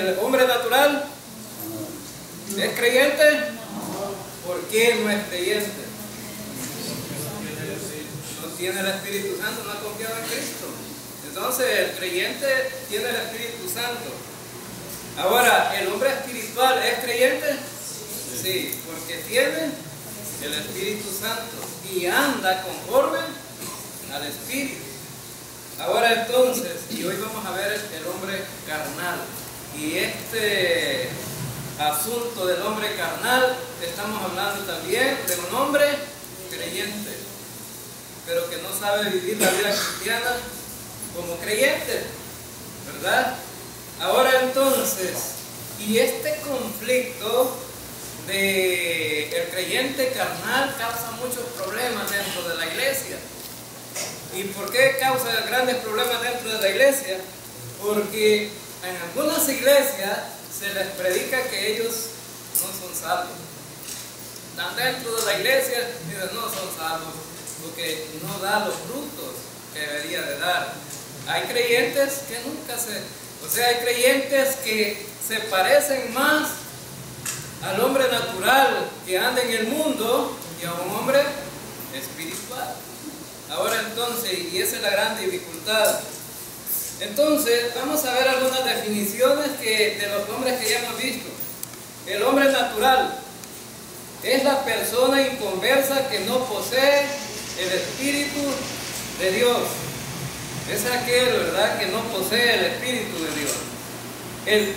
el hombre natural es creyente. ¿Por qué no es creyente? No tiene el Espíritu Santo, no ha confiado en Cristo. Entonces el creyente tiene el Espíritu Santo. Ahora, ¿el hombre espiritual es creyente? Sí, porque tiene el Espíritu Santo y anda conforme al Espíritu. Ahora entonces, y hoy vamos a ver el hombre carnal. Y este asunto del hombre carnal, estamos hablando también de un hombre creyente, pero que no sabe vivir la vida cristiana como creyente, ¿verdad? Ahora entonces, y este conflicto del creyente carnal causa muchos problemas dentro de la iglesia. ¿Y por qué causa grandes problemas dentro de la iglesia? Porque en algunas iglesias se les predica que ellos no son salvos. Están dentro de la iglesia y dicen no son salvos porque no da los frutos que debería de dar. Hay creyentes que nunca hay creyentes que se parecen más al hombre natural que anda en el mundo que a un hombre espiritual. Ahora entonces, y esa es la gran dificultad. Entonces, vamos a ver algunas definiciones de los hombres que ya hemos visto. El hombre natural es la persona inconversa que no posee el Espíritu de Dios. Es aquel, ¿verdad?, que no posee el Espíritu de Dios.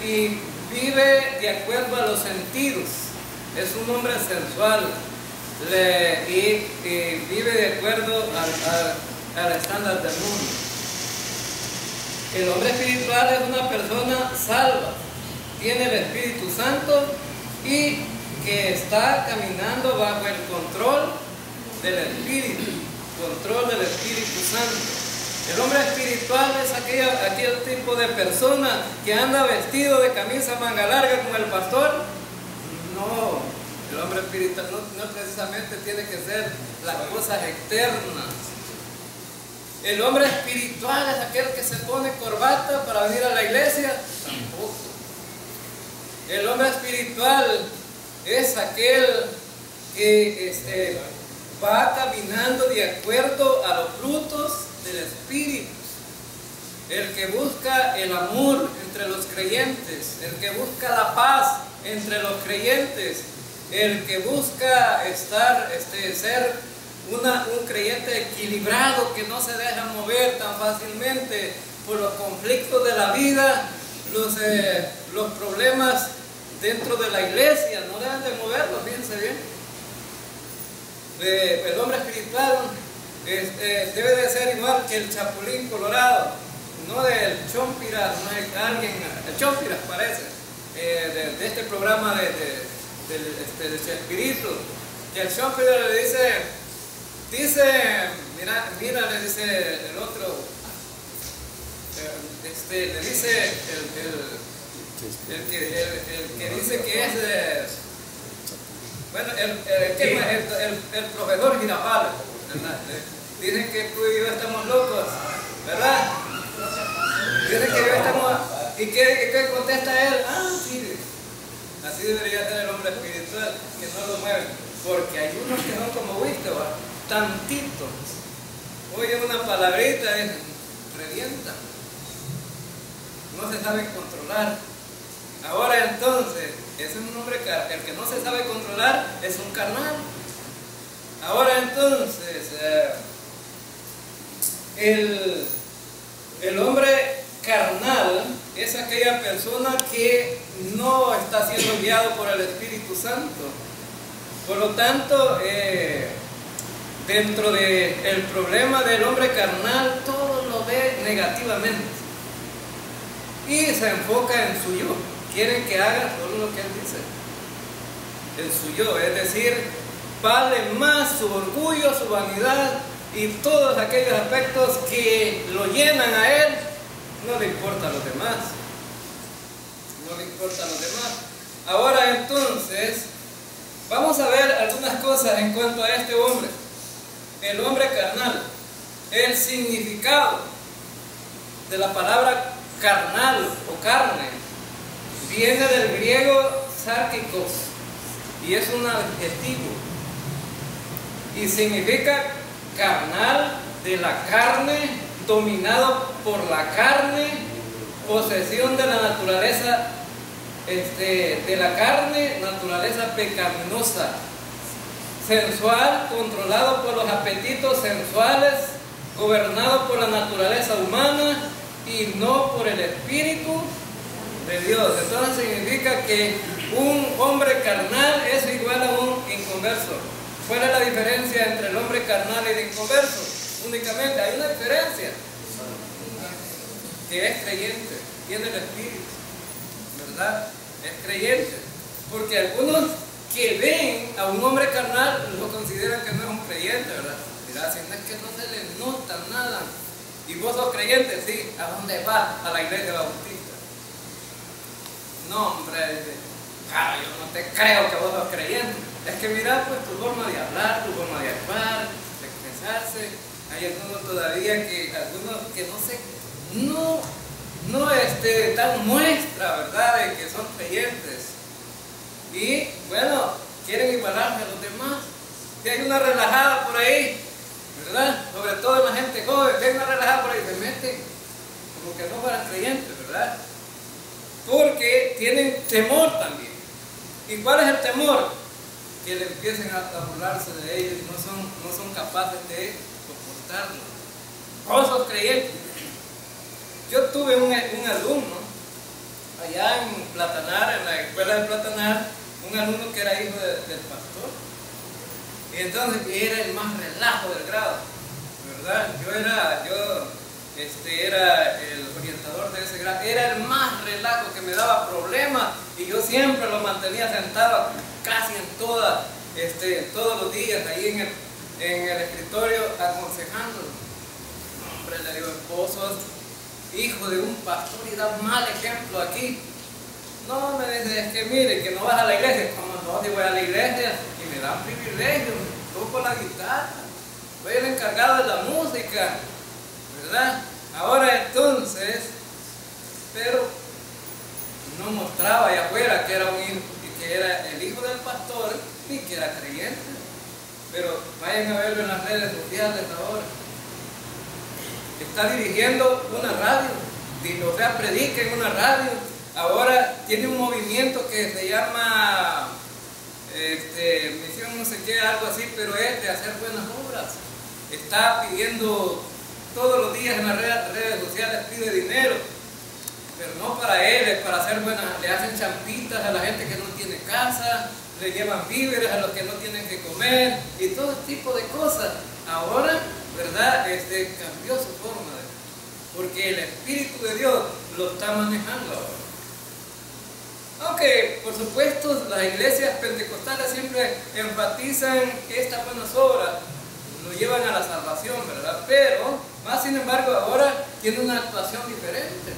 Y vive de acuerdo a los sentidos. Es un hombre sensual. Y vive de acuerdo al estándar del mundo. El hombre espiritual es una persona salva, tiene el Espíritu Santo y que está caminando bajo el control del Espíritu Santo. El hombre espiritual es aquel tipo de persona que anda vestido de camisa manga larga como el pastor. No, el hombre espiritual no precisamente tiene que ser las cosas externas. El hombre espiritual es aquel que se pone corbata para venir a la iglesia. Tampoco. El hombre espiritual es aquel que va caminando de acuerdo a los frutos del Espíritu. El que busca el amor entre los creyentes, el que busca la paz entre los creyentes, el que busca ser un creyente equilibrado que no se deja mover tan fácilmente por los conflictos de la vida, los problemas dentro de la iglesia, no deben de moverlos, fíjense bien. El hombre espiritual debe de ser igual que el chapulín colorado, no del chompiras, no es alguien, el chompiras parece, de este programa del Chespirito, que el chompiras le dice, mira, le dice el otro, le dice el que dice que es el proveedor Girafales, ¿verdad? Dicen que tú y yo estamos locos, ¿verdad? Dicen que yo estamos, ¿y qué contesta él? Ah, sí, así debería ser el hombre espiritual, que no lo mueven, porque hay unos que son como viste, tantito, oye una palabrita, revienta, no se sabe controlar. Ahora entonces, ese es un hombre carnal, el que no se sabe controlar es un carnal. Ahora entonces, el hombre carnal es aquella persona que no está siendo guiado por el Espíritu Santo. Por lo tanto, dentro del problema del hombre carnal, todo lo ve negativamente y se enfoca en su yo. Quieren que haga solo lo que él dice, en su yo, es decir, vale más su orgullo, su vanidad y todos aquellos aspectos que lo llenan a él. No le importa a los demás, no le importa a los demás. Ahora entonces, vamos a ver algunas cosas en cuanto a este hombre, el hombre carnal. El significado de la palabra carnal o carne viene del griego sarkikos y es un adjetivo y significa carnal, de la carne, dominado por la carne, posesión de la naturaleza de la carne, naturaleza pecaminosa, sensual, controlado por los apetitos sensuales, gobernado por la naturaleza humana y no por el Espíritu de Dios. Entonces significa que un hombre carnal es igual a un inconverso. ¿Cuál es la diferencia entre el hombre carnal y el inconverso? Únicamente hay una diferencia, que es creyente, tiene el Espíritu, ¿verdad? Es creyente, porque algunos que ven a un hombre carnal lo consideran que no es un creyente, ¿verdad? Dirá, si no es que no se le nota nada. Y vos sos creyente, sí. ¿A dónde vas? A la iglesia bautista. No, hombre, claro, yo no te creo que vos sos creyente. Es que mira, pues tu forma de hablar, tu forma de actuar, de expresarse. Hay algunos todavía algunos que no dan muestra, ¿verdad?, de que son creyentes. Y bueno, quieren igualarse a los demás. Si hay una relajada por ahí, ¿verdad? Sobre todo la gente joven, ven una relajada por ahí, se meten como que no fueran creyentes, ¿verdad? Porque tienen temor también. ¿Y cuál es el temor? Que le empiecen a burlarse de ellos y no son capaces de soportarlo. Vos sos creyentes. Yo tuve un alumno allá en Platanar, en la escuela de Platanar, un alumno que era hijo del pastor. Y entonces era el más relajo del grado, ¿verdad? Yo era el orientador de ese grado, era el más relajo, que me daba problemas y yo siempre lo mantenía sentado casi todos los días ahí en el escritorio aconsejándolo. Hombre, le digo, esposo, hijo de un pastor y da mal ejemplo aquí. No, me dice, es que mire, que no vas a la iglesia. Como no, si voy a la iglesia y me dan privilegio, toco la guitarra, soy el encargado de la música, ¿verdad? Ahora entonces, pero no mostraba allá afuera que era que era el hijo del pastor ni que era creyente. Pero vayan a verlo en las redes sociales ahora. Está dirigiendo una radio, o sea, predica en una radio. Ahora tiene un movimiento que se llama misión no sé qué, algo así, pero es de hacer buenas obras. Está pidiendo todos los días en las redes sociales, pide dinero, pero no para él, es para hacer buenas. Le hacen champitas a la gente que no tiene casa, le llevan víveres a los que no tienen que comer y todo tipo de cosas. Ahora, ¿verdad? Cambió su forma porque el Espíritu de Dios lo está manejando ahora. Aunque, por supuesto, las iglesias pentecostales siempre enfatizan estas buenas obras, lo llevan a la salvación, ¿verdad? Pero, más sin embargo, ahora tiene una actuación diferente.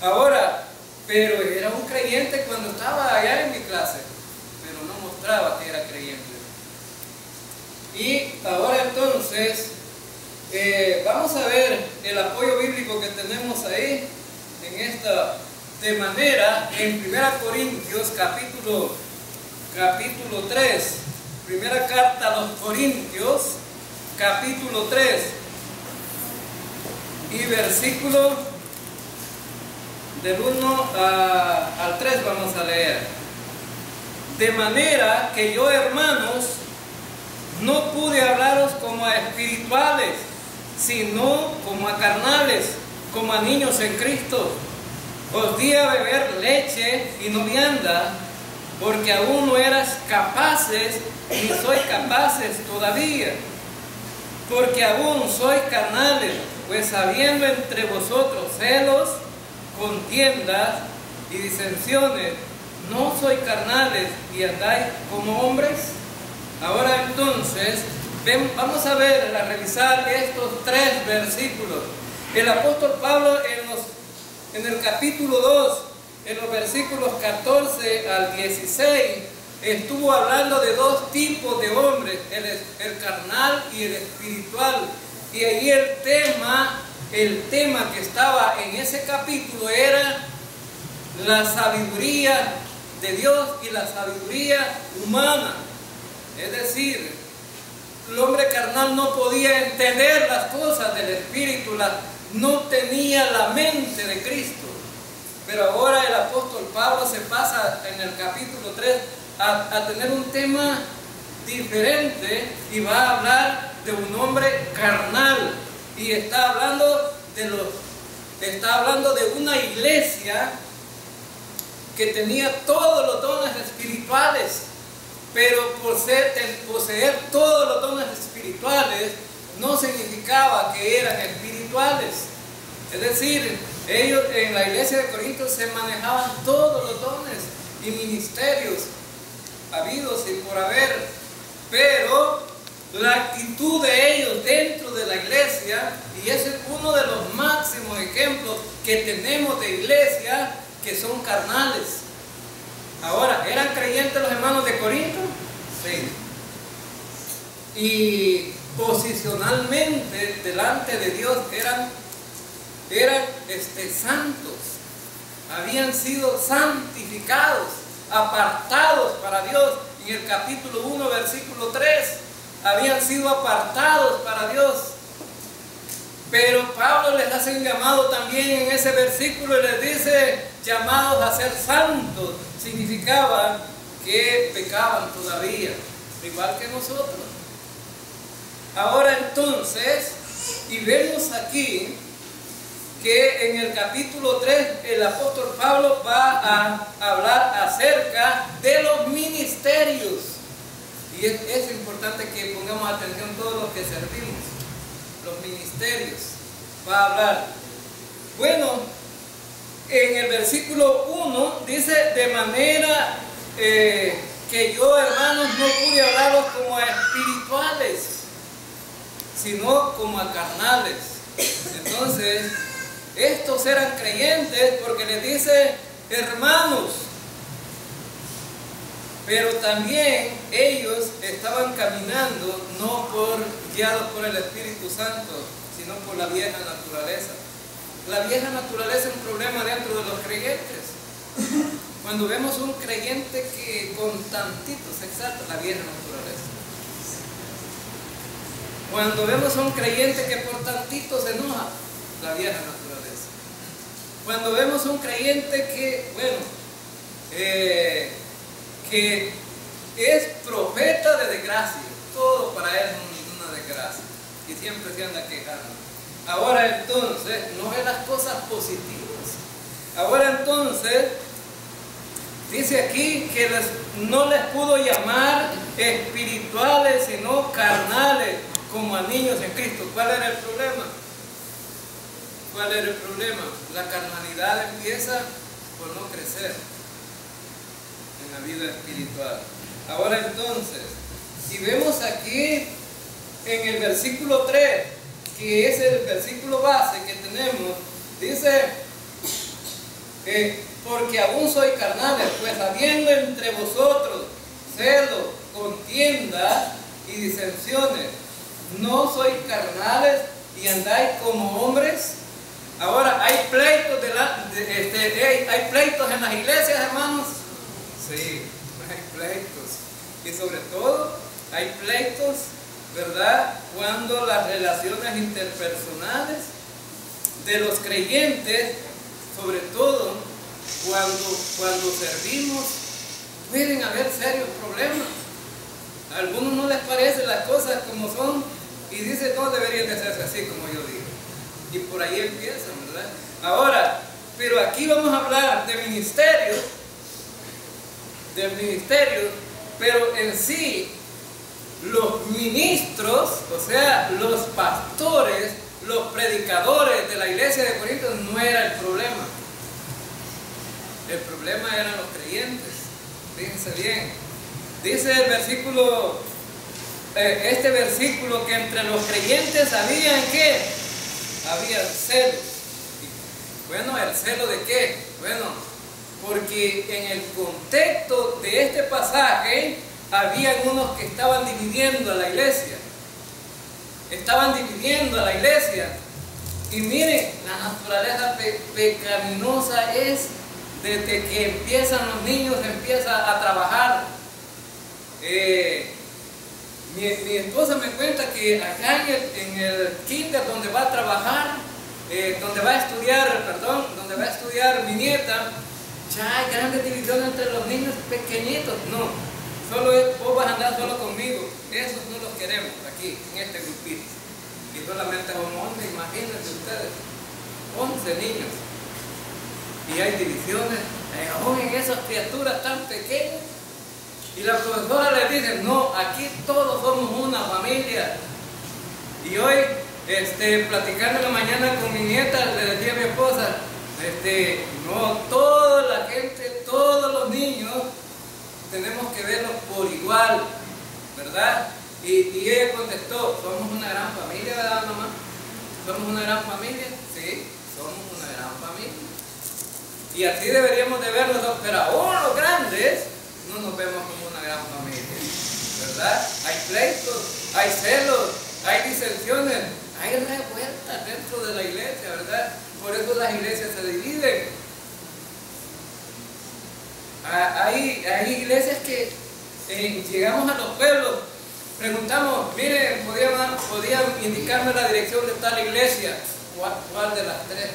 Ahora, pero era un creyente cuando estaba allá en mi clase, pero no mostraba que era creyente. Y ahora entonces, vamos a ver el apoyo bíblico que tenemos ahí, en esta. De manera, en 1 Corintios capítulo 3, primera carta a los Corintios, capítulo 3, y versículo del 1 al 3 vamos a leer. De manera que yo, hermanos, no pude hablaros como a espirituales, sino como a carnales, como a niños en Cristo. Os di a beber leche y no vianda, porque aún no eras capaces, ni sois capaces todavía, porque aún sois carnales, pues habiendo entre vosotros celos, contiendas y disensiones, no sois carnales y andáis como hombres. Ahora entonces, vamos a ver, a revisar estos 3 versículos. El apóstol Pablo en el capítulo 2, en los versículos 14 al 16, estuvo hablando de 2 tipos de hombres, el carnal y el espiritual. Y ahí el tema que estaba en ese capítulo era la sabiduría de Dios y la sabiduría humana. Es decir, el hombre carnal no podía entender las cosas del Espíritu, no tenía la mente de Cristo. Pero ahora el apóstol Pablo se pasa en el capítulo 3 a tener un tema diferente y va a hablar de un hombre carnal. Y está hablando de una iglesia que tenía todos los dones espirituales, pero por poseer todos los dones espirituales no significaba que eran espirituales. Es decir, ellos en la iglesia de Corinto se manejaban todos los dones y ministerios habidos y por haber, pero la actitud de ellos dentro de la iglesia, y ese es uno de los máximos ejemplos que tenemos de iglesia, que son carnales. Ahora, ¿eran creyentes los hermanos de Corinto? Sí. Y posicionalmente delante de Dios eran santos, habían sido santificados, apartados para Dios. En el capítulo 1, versículo 3, habían sido apartados para Dios. Pero Pablo les hace un llamado también en ese versículo y les dice, llamados a ser santos. Significaba que pecaban todavía, igual que nosotros. Ahora entonces, y vemos aquí que en el capítulo 3 el apóstol Pablo va a hablar acerca de los ministerios. Y es importante que pongamos atención todos los que servimos. Los ministerios. Va a hablar. Bueno, en el versículo 1 dice, de manera que yo, hermanos, no pude hablaros como a espirituales, sino como a carnales. Entonces, estos eran creyentes porque les dice hermanos, pero también ellos estaban caminando no guiados por el Espíritu Santo, sino por la vieja naturaleza. La vieja naturaleza es un problema dentro de los creyentes. Cuando vemos un creyente que con tantito se exalta, la vieja naturaleza. Cuando vemos a un creyente que por tantito se enoja, la vieja naturaleza. Cuando vemos a un creyente que, que es profeta de desgracia, todo para él es una desgracia y siempre se anda quejando. Ahora entonces, no ve las cosas positivas. Ahora entonces, dice aquí que no les pudo llamar espirituales, sino carnales, como a niños en Cristo. ¿Cuál era el problema? ¿Cuál era el problema? La carnalidad empieza por no crecer en la vida espiritual. Ahora entonces, si vemos aquí en el versículo 3, que es el versículo base que tenemos, dice, porque aún soy carnales, pues habiendo entre vosotros celo, contienda y disensiones, no sois carnales y andáis como hombres. Ahora, ¿hay pleitos, ¿hay pleitos en las iglesias, hermanos? Sí, hay pleitos. Y sobre todo, hay pleitos, ¿verdad? Cuando las relaciones interpersonales de los creyentes, sobre todo cuando servimos, pueden haber serios problemas. A algunos no les parecen las cosas como son y dicen, no deberían de hacerse así como yo digo. Y por ahí empiezan, ¿verdad? Ahora, pero aquí vamos a hablar de ministerios, pero en sí, los ministros, o sea, los pastores, los predicadores de la iglesia de Corinto no era el problema. El problema eran los creyentes. Fíjense bien. Dice el versículo, este versículo, que entre los creyentes habían ¿qué? Había celos. Bueno, ¿el celo de qué? Bueno, porque en el contexto de este pasaje habían unos que estaban dividiendo a la iglesia. Estaban dividiendo a la iglesia. Y miren, la naturaleza pecaminosa es desde que empiezan los niños, empieza a trabajar. Mi esposa me cuenta que acá en el kinder donde va a trabajar, donde va a estudiar mi nieta, ya hay grandes divisiones entre los niños pequeñitos. No, vos vas a andar solo conmigo. Esos no los queremos aquí, en este grupito. Y solamente son 11, imagínense ustedes, 11 niños. Y hay divisiones, aún en esas criaturas tan pequeñas. Y la profesora le dice, no, aquí todos somos una familia. Y hoy, platicando en la mañana con mi nieta, le decía a mi esposa, no, toda la gente, todos los niños, tenemos que verlos por igual, ¿verdad? Y ella contestó, somos una gran familia, ¿verdad, mamá? ¿Somos una gran familia? Sí, somos una gran familia. Y así deberíamos de vernos, pero aún los grandes no nos vemos como una gran familia, ¿verdad? Hay pleitos, hay celos, hay disensiones, hay revueltas dentro de la iglesia, ¿verdad? Por eso las iglesias se dividen. Hay iglesias que llegamos a los pueblos, preguntamos, miren, podían indicarme la dirección de tal iglesia. ¿Cuál de las tres?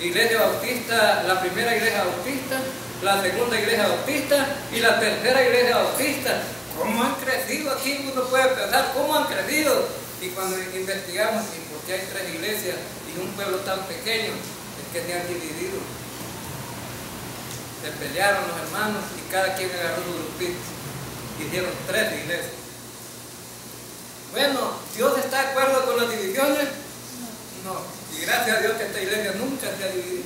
Iglesia Bautista, la primera iglesia bautista, la segunda iglesia bautista y la tercera iglesia bautista. ¿Cómo han crecido aquí? Uno puede pensar, ¿cómo han crecido? Y cuando investigamos, ¿y por qué hay tres iglesias y un pueblo tan pequeño? Es que se han dividido. Se pelearon los hermanos y cada quien agarró su grupito. Hicieron tres iglesias. Bueno, ¿Dios está de acuerdo con las divisiones? No. Y gracias a Dios que esta iglesia nunca se ha dividido,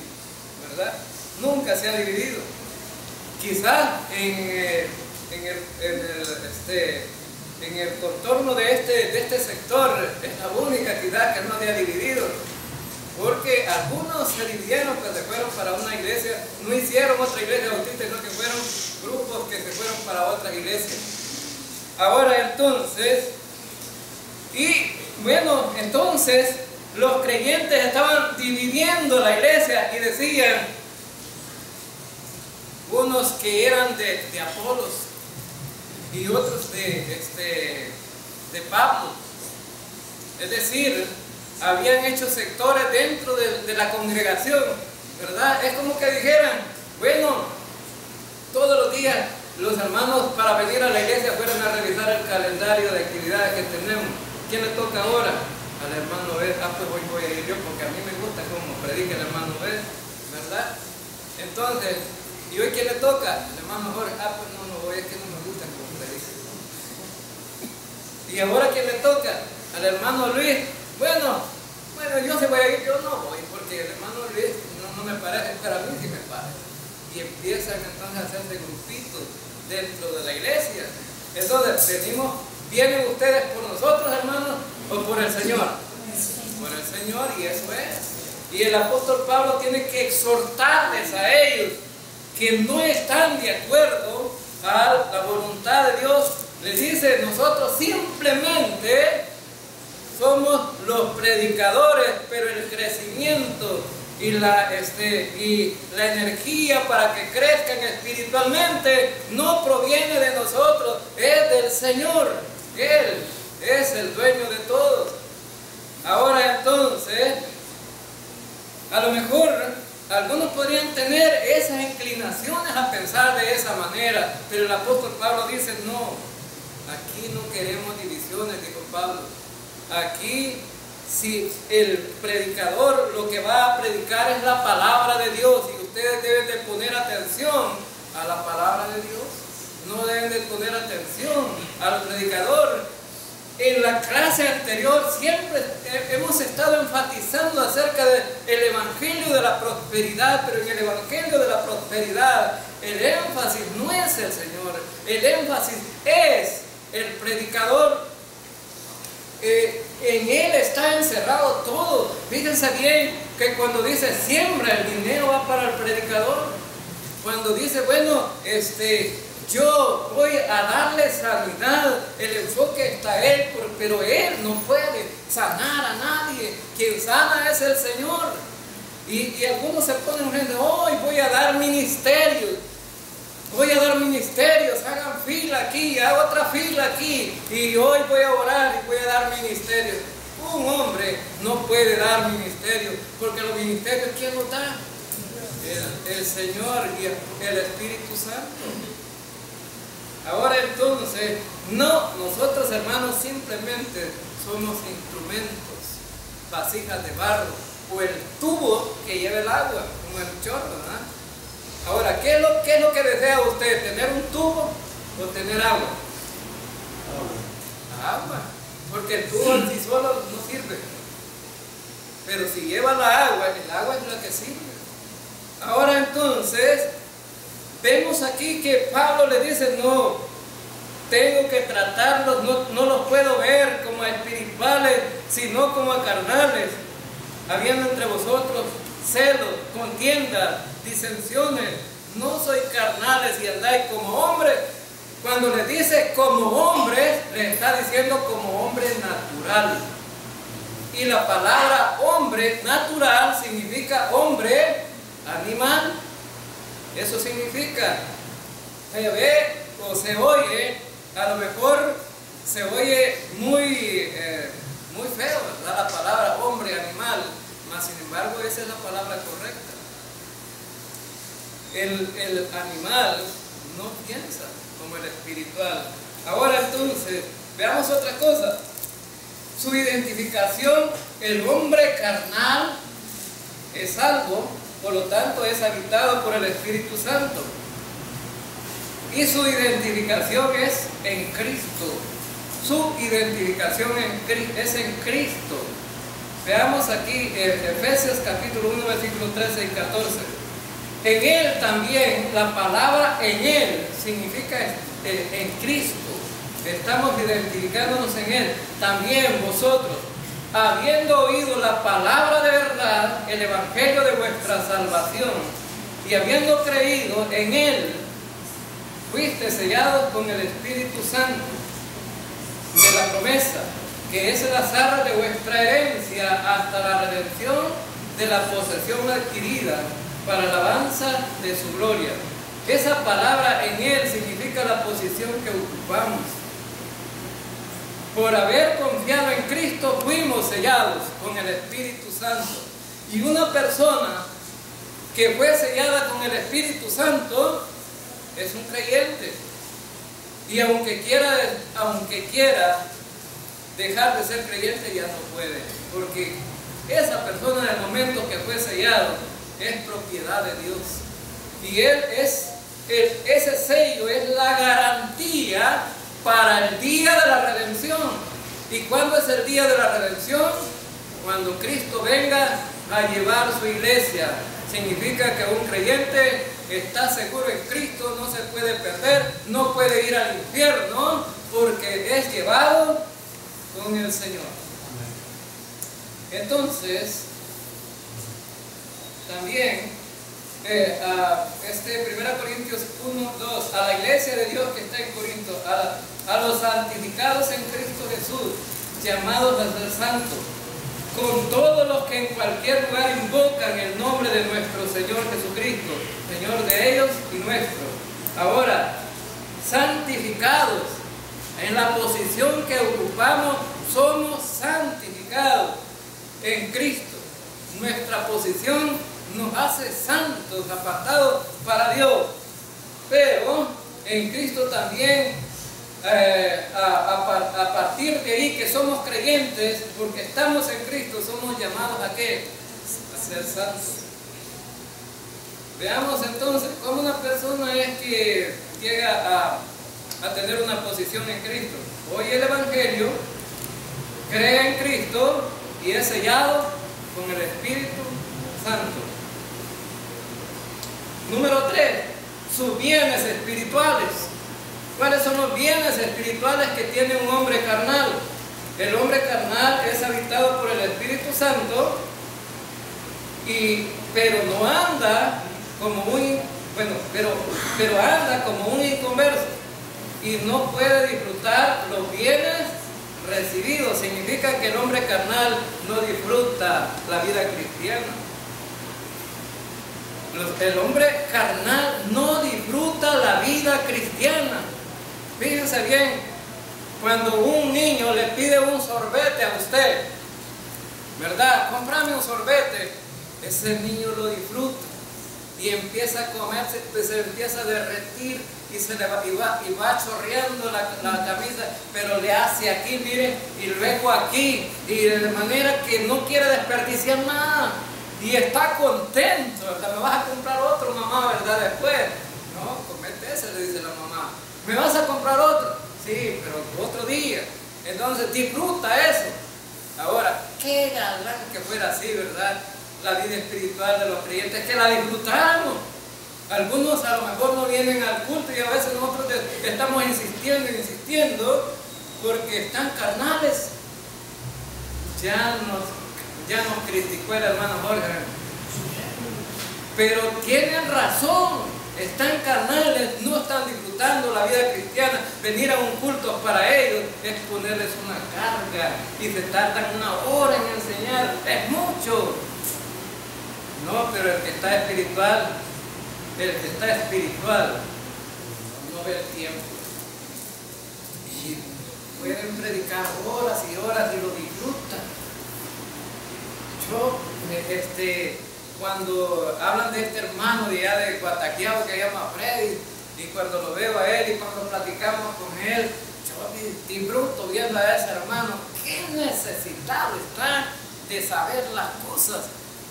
¿verdad? Nunca se ha dividido. Quizás en el contorno de este sector es la única quizás que no se ha dividido. Porque algunos se dividieron, que se fueron para una iglesia, no hicieron otra iglesia bautista, sino que fueron grupos que se fueron para otras iglesias. Ahora entonces, entonces los creyentes estaban dividiendo la iglesia y decían, unos que eran de Apolos y otros de Pablo. Es decir, habían hecho sectores dentro de la congregación, ¿verdad? Es como que dijeran, bueno, todos los días los hermanos para venir a la iglesia fueron a revisar el calendario de actividades que tenemos. ¿Quién le toca ahora? Al hermano B. Pues hoy voy a ir yo porque a mí me gusta cómo predica el hermano B, ¿verdad? Entonces, ¿y hoy quién le toca? El hermano Jorge. Pues no voy, es que no me gusta cómo predica. ¿Y ahora quién le toca? Al hermano Luis. Bueno, yo se voy a ir, yo no voy, porque el hermano Luis no me parece, pero a mí sí me parece. Y empiezan entonces a hacerse grupitos dentro de la iglesia. Entonces, ¿vienen ustedes por nosotros, hermanos, o por el Señor? Por el Señor, y eso es. Y el apóstol Pablo tiene que exhortarles a ellos que no están de acuerdo a la voluntad de Dios. Les dice, nosotros simplemente somos los predicadores, pero el crecimiento y la energía para que crezcan espiritualmente no proviene de nosotros, es del Señor. Él es el dueño de todo. Ahora entonces, a lo mejor algunos podrían tener esas inclinaciones a pensar de esa manera, pero el apóstol Pablo dice, no, aquí no queremos divisiones, dijo Pablo. Aquí, si el predicador lo que va a predicar es la palabra de Dios, y ustedes deben de poner atención a la palabra de Dios, no deben de poner atención al predicador. En la clase anterior siempre hemos estado enfatizando acerca del evangelio de la prosperidad, pero en el evangelio de la prosperidad el énfasis no es el Señor, el énfasis es el predicador. En él está encerrado todo. Fíjense bien que cuando dice siembra, el dinero va para el predicador. Cuando dice, bueno, yo voy a darle sanidad, el enfoque está él, pero él no puede sanar a nadie. Quien sana es el Señor. Y algunos se ponen gente, hoy voy a dar ministerios. Voy a dar ministerios, hagan fila aquí, hago otra fila aquí. Y hoy voy a orar y voy a dar ministerios. Un hombre no puede dar ministerios, porque los ministerios, ¿quién los da? El Señor y el Espíritu Santo. Ahora entonces, nosotros hermanos simplemente somos instrumentos, vasijas de barro, o el tubo que lleva el agua, como el chorro, ¿verdad? Ahora, ¿qué es lo que desea usted? ¿Tener un tubo o tener agua? Agua. Porque el tubo en sí solo no sirve. Pero si lleva la agua, el agua es la que sirve. Ahora entonces, vemos aquí que Pablo le dice, no, tengo que tratarlos, no los puedo ver como a espirituales, sino como a carnales, habiendo entre vosotros celos, contiendas, disensiones. No sois carnales y andáis como hombres. Cuando le dice como hombres, le está diciendo como hombre natural. Y la palabra hombre natural significa hombre animal. Eso significa, se ve o se oye, a lo mejor se oye muy feo, ¿verdad? La palabra hombre animal, mas sin embargo esa es la palabra correcta. El animal no piensa como el espiritual. Ahora entonces, veamos otra cosa. Su identificación, el hombre carnal es salvo, por lo tanto es habitado por el Espíritu Santo. Y su identificación es en Cristo. Su identificación es en Cristo. Veamos aquí Efesios capítulo 1, versículos 13 y 14. En Él también, la palabra en Él significa en Cristo. Estamos identificándonos en Él. También vosotros, habiendo oído la palabra de verdad, el evangelio de vuestra salvación, y habiendo creído en Él, fuiste sellados con el Espíritu Santo de la promesa, que es el azar de vuestra herencia hasta la redención de la posesión adquirida para la alabanza de su gloria. Esa palabra en Él significa la posición que ocupamos. Por haber confiado en Cristo fuimos sellados con el Espíritu Santo. Y una persona que fue sellada con el Espíritu Santo es un creyente. Y aunque quiera dejar de ser creyente, ya no puede. Porque esa persona en el momento que fue sellado es propiedad de Dios. Y ese sello es la garantía para el día de la redención. ¿Y cuándo es el día de la redención? Cuando Cristo venga a llevar su iglesia. Significa que un creyente está seguro en Cristo, no se puede perder, no puede ir al infierno, porque es llevado con el Señor. Entonces, también 1 Corintios 1, 2, a la iglesia de Dios que está en Corinto, a los santificados en Cristo Jesús, llamados a ser santos, con todos los que en cualquier lugar invocan el nombre de nuestro Señor Jesucristo, Señor de ellos y nuestro. Ahora, santificados, en la posición que ocupamos, somos santificados en Cristo. Nuestra posición nos hace santos, apartados para Dios. Pero en Cristo también, a partir de ahí que somos creyentes, porque estamos en Cristo, somos llamados ¿a qué? A ser santos. Veamos entonces cómo una persona es que llega a tener una posición en Cristo. Oye el Evangelio, cree en Cristo y es sellado con el Espíritu Santo. Número 3, sus bienes espirituales. ¿Cuáles son los bienes espirituales que tiene un hombre carnal? El hombre carnal es habitado por el Espíritu Santo, pero no anda como pero anda como un inconverso y no puede disfrutar los bienes recibidos. Significa que el hombre carnal no disfruta la vida cristiana. El hombre carnal no disfruta la vida cristiana. Fíjense bien, cuando un niño le pide un sorbete a usted, ¿verdad? Cómprame un sorbete, ese niño lo disfruta y empieza a comerse, se empieza a derretir y va chorreando la camisa, pero le hace aquí, miren, y luego aquí, y de manera que no quiere desperdiciar nada. Y está contento, ¿verdad? Me vas a comprar otro, mamá, ¿verdad? Después, no, comete ese, le dice la mamá. ¿Me vas a comprar otro? Sí, pero otro día. Entonces disfruta eso. Ahora, qué galán que fuera así, ¿verdad? La vida espiritual de los creyentes, que la disfrutamos. Algunos a lo mejor no vienen al culto y a veces nosotros estamos insistiendo porque están carnales. Ya nos criticó el hermano Jorge, pero tienen razón, están carnales, no están disfrutando la vida cristiana. Venir a un culto para ellos es ponerles una carga y se tardan 1 hora en enseñar, es mucho. No, pero el que está espiritual no ve el tiempo y pueden predicar horas y horas y lo disfrutan. Yo, cuando hablan de este hermano de allá de Guataquiao que se llama Freddy, y cuando lo veo a él y cuando platicamos con él, yo disfruto viendo a ese hermano, qué necesitado está de saber las cosas.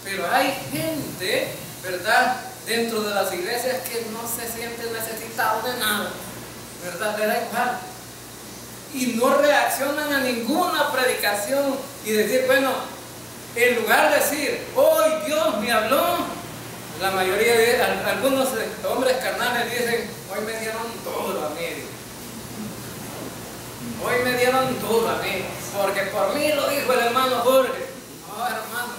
Pero hay gente, ¿verdad?, dentro de las iglesias que no se siente necesitado de nada, ¿verdad? Le da igual. Y no reaccionan a ninguna predicación y decir, bueno, en lugar de decir, hoy Dios me habló, la mayoría de algunos hombres carnales dicen, hoy me dieron todo a mí. Hoy me dieron todo a mí, porque por mí lo dijo el hermano Jorge. No, hermano,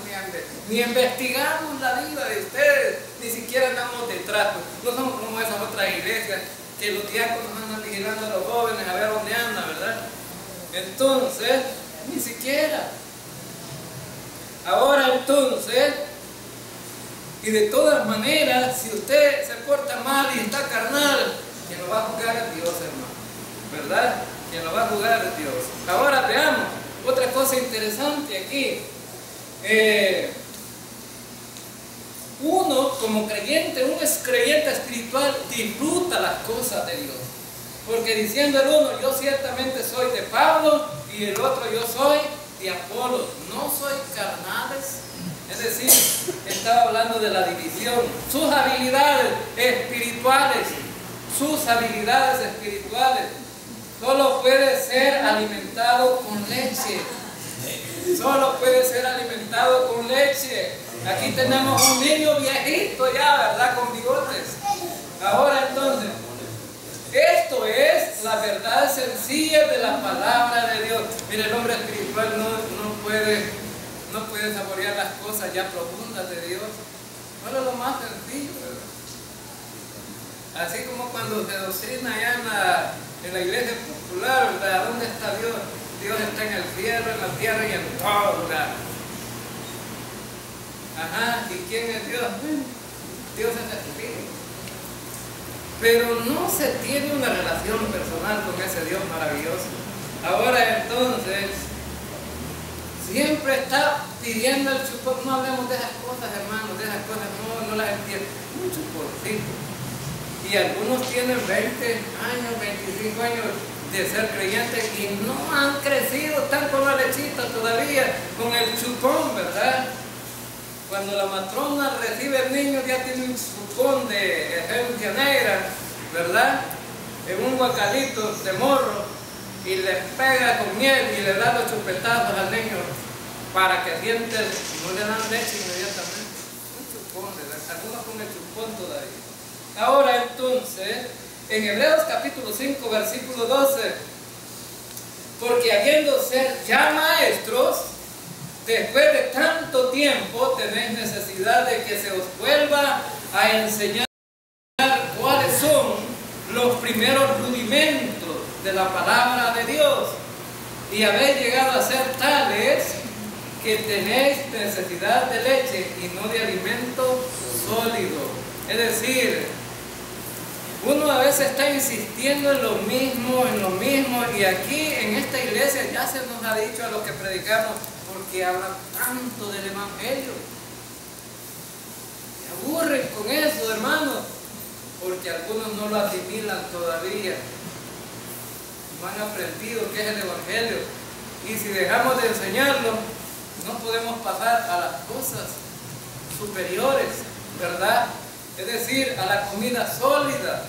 ni investigamos la vida de ustedes, ni siquiera andamos detrás. No somos como esas otras iglesias que los diáconos andan vigilando a los jóvenes a ver dónde andan, ¿verdad? Entonces, ni siquiera. Ahora entonces, y de todas maneras, si usted se porta mal y está carnal, quien lo va a juzgar es Dios, hermano, ¿verdad? Quien lo va a juzgar es Dios. Ahora veamos otra cosa interesante aquí. Uno como creyente, uno es creyente espiritual, disfruta las cosas de Dios, porque diciendo el uno, yo ciertamente soy de Pablo, y el otro, yo soy de Apolo, no soy carnales. Es decir, estaba hablando de la división. Sus habilidades espirituales solo puede ser alimentado con leche. Solo puede ser alimentado con leche. Aquí tenemos un niño viejito ya, ¿verdad? Con bigotes. Ahora entonces, esto es la verdad sencilla de la palabra de Dios. Mire, el hombre espiritual no puede saborear las cosas ya profundas de Dios. ¿Cuál es lo más sencillo, verdad? Así como cuando se doctrina allá en la iglesia popular, ¿verdad? ¿Dónde está Dios? Dios está en el cielo, en la tierra y en todo lugar. Ajá, ¿y quién es Dios? Dios es espíritu. Pero no se tiene una relación personal con ese Dios maravilloso. Ahora entonces, siempre está pidiendo el chupón. No hablemos de esas cosas, hermanos, de esas cosas, no las entiendo. Un chuponcito. Y algunos tienen 20 años, 25 años de ser creyentes y no han crecido, están con la lechita todavía, con el chupón, ¿verdad? Cuando la matrona recibe el niño ya tiene un chupón de esencia negra, ¿verdad? En un guacalito de morro y le pega con miel y le da los chupetazos al niño para que siente, no le dan leche inmediatamente. Un chupón, algunos con el chupón todavía. Ahora entonces, en Hebreos capítulo 5, versículo 12, porque habiendo ser ya maestros, después de tanto tiempo tenéis necesidad de que se os vuelva a enseñar cuáles son los primeros rudimentos de la palabra de Dios, y habéis llegado a ser tales que tenéis necesidad de leche y no de alimento sólido. Es decir, uno a veces está insistiendo en lo mismo, y aquí en esta iglesia ya se nos ha dicho a los que predicamos, porque hablan tanto del Evangelio. Se aburren con eso, hermanos, porque algunos no lo asimilan todavía. No han aprendido qué es el Evangelio. Y si dejamos de enseñarlo, no podemos pasar a las cosas superiores, ¿verdad? Es decir, a la comida sólida.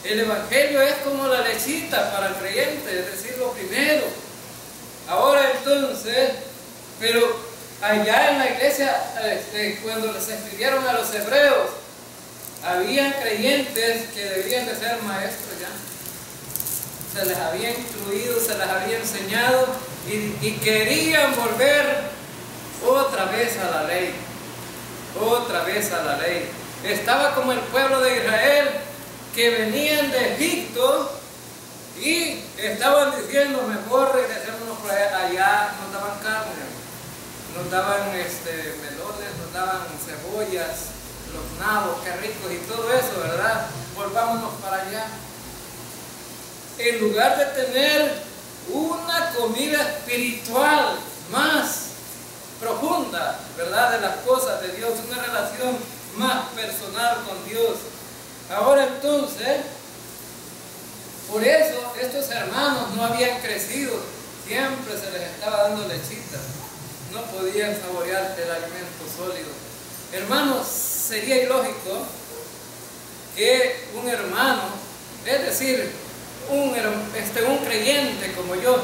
El Evangelio es como la lechita para el creyente, es decir, lo primero. Ahora entonces, pero allá en la iglesia, cuando les escribieron a los hebreos, habían creyentes que debían de ser maestros ya. Se les había instruido, se les había enseñado y querían volver otra vez a la ley. Otra vez a la ley. Estaba como el pueblo de Israel que venían de Egipto y estaban diciendo, mejor regresémonos por allá. Nos daban carne, nos daban melones, nos daban cebollas, los nabos, qué ricos y todo eso, ¿verdad? Volvámonos para allá. En lugar de tener una comida espiritual más profunda, ¿verdad? De las cosas de Dios, una relación más personal con Dios. Ahora entonces, por eso estos hermanos no habían crecido, siempre se les estaba dando lechita, no podían saborear el alimento sólido. Hermanos, sería ilógico que un hermano, es decir, un creyente como yo,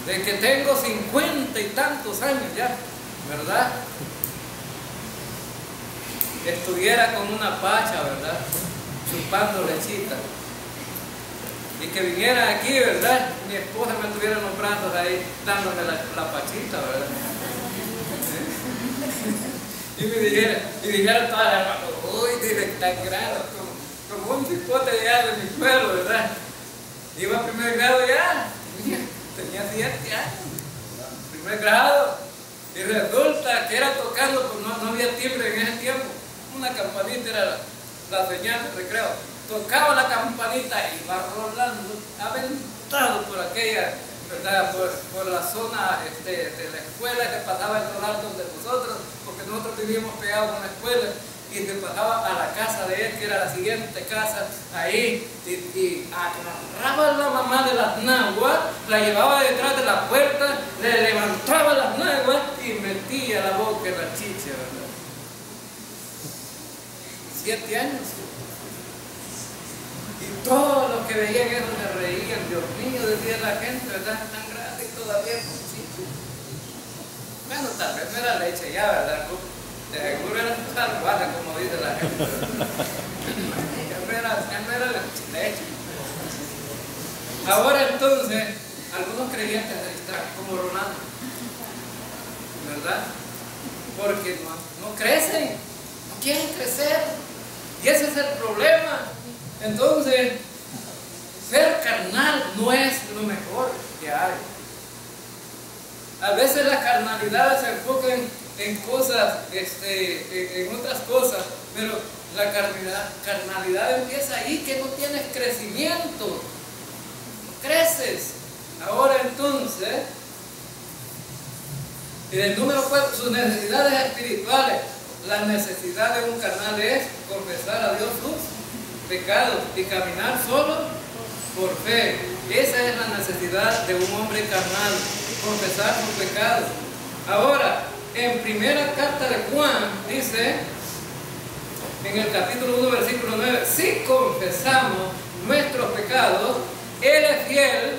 de que tengo 50 y tantos años ya, ¿verdad? Estuviera con una pacha, ¿verdad? Chupando lechita. Y que viniera aquí, ¿verdad? Mi esposa me tuviera en los brazos ahí, dándome la pachita, ¿verdad? Y dijera todas las hermanas, uy, dile, tan grande, como un cipote ya de mi pueblo, ¿verdad? Iba a primer grado ya, tenía 7 años, primer grado, y resulta que era tocando, pues no había timbre en ese tiempo, una campanita era la señal de recreo, tocaba la campanita y iba rolando, aventado por aquella, ¿verdad? Por la zona de la escuela que pasaba el solar donde nosotros, porque nosotros vivíamos pegados a una escuela, y se pasaba a la casa de él, que era la siguiente casa, ahí, y agarraba a la mamá de las naguas, la llevaba detrás de la puerta, le levantaba las naguas y metía la boca en la chicha, ¿verdad? 7 años. Y todos los que veían eso se reían, Dios mío, decía la gente, ¿verdad? Tan grande y todavía con chicha. Bueno, tal vez no era leche ya, ¿verdad? De seguro era salvaje, como dice la gente. Ya no era leche. Ahora entonces, algunos creyentes están como Ronaldo, ¿verdad? Porque no crecen, no quieren crecer. Y ese es el problema. Entonces, ser carnal no es lo mejor que hay. A veces la carnalidad se enfoca en cosas, en otras cosas, pero la carnalidad empieza ahí, que no tienes crecimiento, no creces. Ahora entonces, el número 4, sus necesidades espirituales. La necesidad de un carnal es confesar a Dios sus pecados y caminar solo por fe. Esa es la necesidad de un hombre carnal, confesar sus pecados. Ahora, en primera carta de Juan, dice, en el capítulo 1, versículo 9, si confesamos nuestros pecados, Él es fiel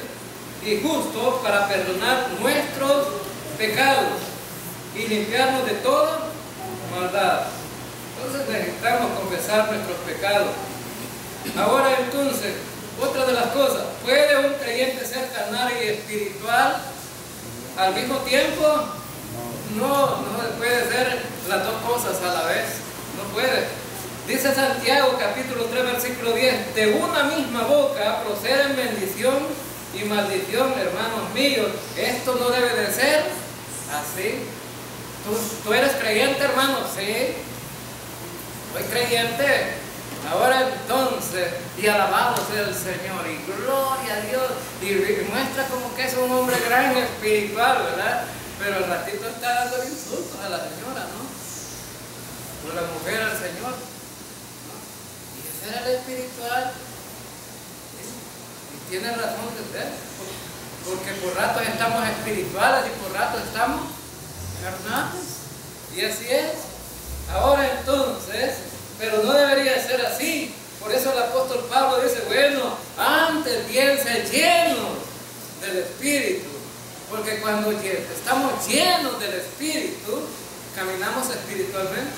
y justo para perdonar nuestros pecados y limpiarnos de toda maldad. Entonces necesitamos confesar nuestros pecados. Ahora entonces, otra de las cosas, ¿puede un creyente ser carnal y espiritual al mismo tiempo? No puede ser las dos cosas a la vez, no puede. Dice Santiago capítulo 3 versículo 10, de una misma boca proceden bendición y maldición, hermanos míos. Esto no debe de ser así. ¿Tú eres creyente, hermano? Sí. soy creyente, ahora entonces, y alabado sea el Señor, y gloria a Dios, y muestra como que es un hombre gran espiritual, ¿verdad? Pero al ratito está dando insultos a la señora, ¿no? O la mujer al Señor, ¿no? Y ese era el espiritual. Y tiene razón de ser, porque por ratos estamos espirituales y por ratos estamos carnales. Y así es. Ahora entonces, pero no debería ser así. Por eso el apóstol Pablo dice, bueno, antes bien ser llenos del Espíritu. Porque cuando estamos llenos del Espíritu, caminamos espiritualmente.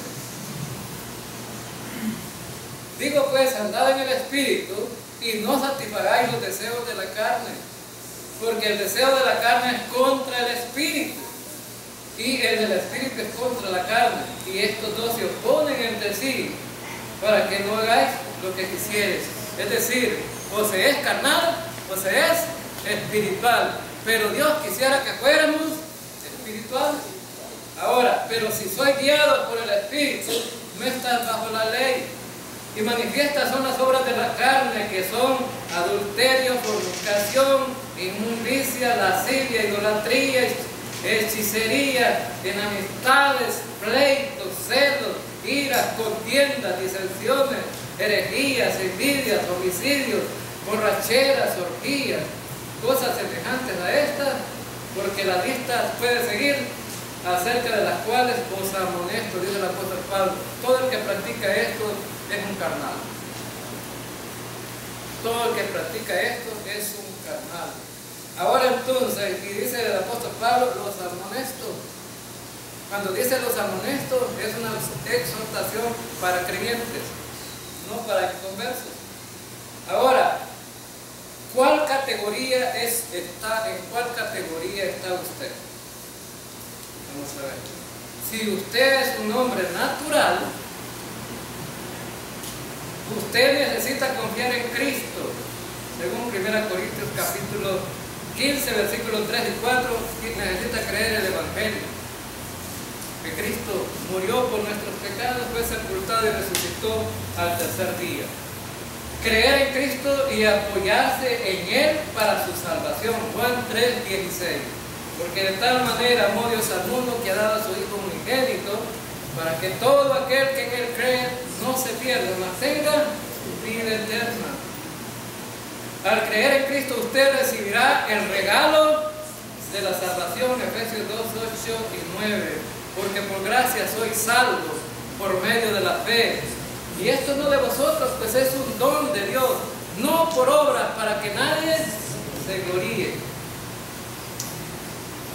Digo pues, andad en el Espíritu y no satisfagáis los deseos de la carne. Porque el deseo de la carne es contra el Espíritu. Y el del Espíritu es contra la carne. Y estos dos se oponen entre sí, para que no hagáis lo que quisieres. Es decir, o se es carnal o se es espiritual. Pero Dios quisiera que fuéramos espirituales. Ahora, pero si soy guiado por el Espíritu, no estás bajo la ley. Y manifiestas son las obras de la carne, que son adulterio, fornicación, inmundicia, lascivia, idolatría, hechicería, enemistades, pleitos, celos, iras, contiendas, disensiones, herejías, envidias, homicidios, borracheras, orgías, cosas semejantes a estas, porque la lista puede seguir, acerca de las cuales os amonesto, dice el apóstol Pablo. Todo el que practica esto es un carnal. Todo el que practica esto es un carnal. Ahora entonces, y dice el apóstol Pablo, los amonesto. Cuando dice los amonesto, es una exhortación para creyentes, no para inconversos. Ahora, ¿en cuál categoría está usted? Vamos a ver. Si usted es un hombre natural, usted necesita confiar en Cristo. Según 1 Corintios capítulo 15, versículos 3 y 4, necesita creer el Evangelio. Que Cristo murió por nuestros pecados, fue sepultado y resucitó al tercer día. Creer en Cristo y apoyarse en Él para su salvación. Juan 3:16. Porque de tal manera amó Dios al mundo que ha dado a su Hijo unigénito, para que todo aquel que en Él cree no se pierda, mas tenga vida eterna. Al creer en Cristo usted recibirá el regalo de la salvación, Efesios 2, 8 y 9. Porque por gracia sois salvos por medio de la fe. Y esto no de vosotros, pues es un don de Dios, no por obras, para que nadie se gloríe.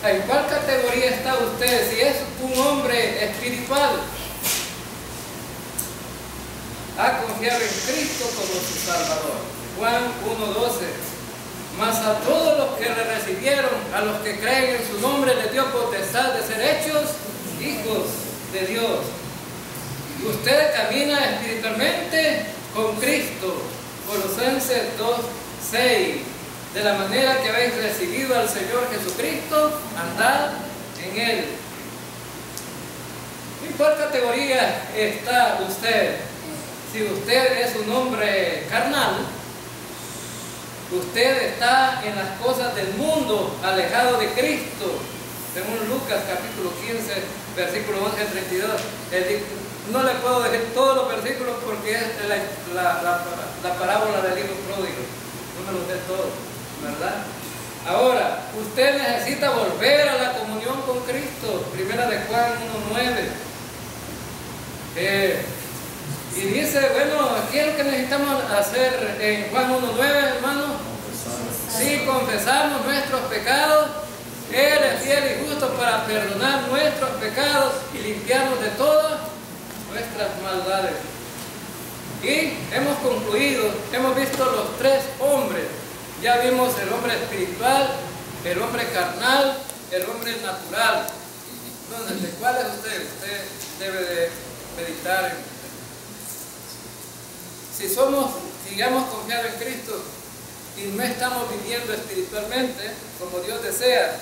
¿En cuál categoría está usted? Si es un hombre espiritual, ha confiado en Cristo como su Salvador. Juan 1:12. Mas a todos los que le recibieron, a los que creen en su nombre, les dio potestad de ser hechos hijos de Dios. Usted camina espiritualmente con Cristo. Colosenses 2:6. De la manera que habéis recibido al Señor Jesucristo, andad en Él. ¿En cuál categoría está usted? Si usted es un hombre carnal, usted está en las cosas del mundo, alejado de Cristo. Según Lucas capítulo 15, versículo 11 al 32. No le puedo decir todos los versículos porque es la parábola del hijo pródigo. No me los sé todos, ¿verdad? Ahora, usted necesita volver a la comunión con Cristo. Primera de Juan 1:9. Y dice, bueno, aquí es lo que necesitamos hacer en Juan 1:9, hermano. Si confesamos nuestros pecados, Él es fiel y justo para perdonar nuestros pecados y limpiarnos de todas nuestras maldades. Y hemos concluido, hemos visto los tres hombres. Ya vimos el hombre espiritual, el hombre carnal, el hombre natural. Entonces, ¿de cuál es usted? Usted debe de meditar en. Si sigamos confiando en Cristo y no estamos viviendo espiritualmente como Dios desea,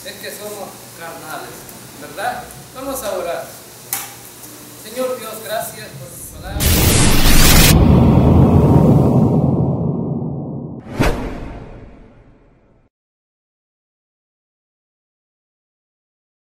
es que somos carnales, ¿verdad? Vamos a orar. Señor Dios, gracias por